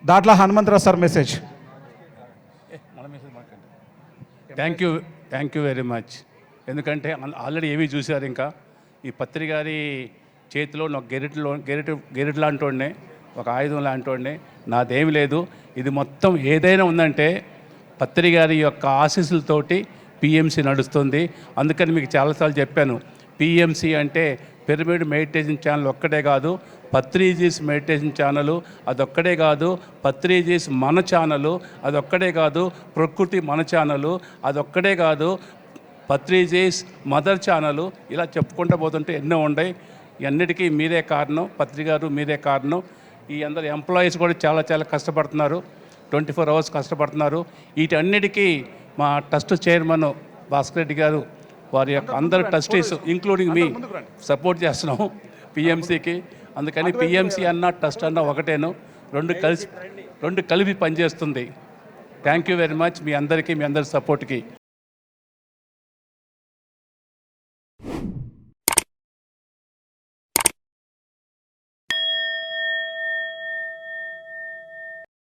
Datla Hanumantharao sir message. Thank you very much. ఎందుకంటే already ఏవి చూశారు. ఇంకా ఈ పత్రి గారి చేతిలో నాకు గెరిట్ లాంటి ఒక ఆయుధం లాంటి నాదేమి లేదు. ఇది మొత్తం ఏదైనా ఉందంటే పత్రి గారి యొక్క ఆశీస్సులతోటి పిఎంసి నడుస్తుంది. అందుకని మీకు చాలాసార్లు చెప్పాను, పిఎంసి అంటే పిరమిడ్ మెడిటేషన్ ఛానల్ ఒక్కటే కాదు, పత్రిజీస్ మెడిటేషన్ ఛానలు అదొక్కడే కాదు, పత్రిజీస్ మన ఛానలు అదొక్కడే కాదు, ప్రకృతి మన ఛానలు అదొక్కడే కాదు, పత్రిజీస్ మదర్ ఛానలు, ఇలా చెప్పుకుంటూ పోతుంటే ఎన్నో ఉన్నాయి. ఇవన్నిటికీ మీరే కారణం, పత్రి గారు మీరే కారణం. ఈ అందరు ఎంప్లాయీస్ కూడా చాలా చాలా కష్టపడుతున్నారు, 24 hours కష్టపడుతున్నారు. వీటన్నిటికీ మా ట్రస్ట్ చైర్మన్ భాస్కర్ రెడ్డి గారు, వారి యొక్క అందరు ట్రస్టీస్ ఇంక్లూడింగ్ మీ సపోర్ట్ చేస్తున్నాం పిఎంసికి. అందుకని పిఎంసి అన్న ట్రస్ట్ అన్న ఒకటేను, రెండు కలిపి పనిచేస్తుంది. థ్యాంక్ యూ వెరీ మచ్ మీ అందరికీ, మీ అందరి సపోర్ట్కి.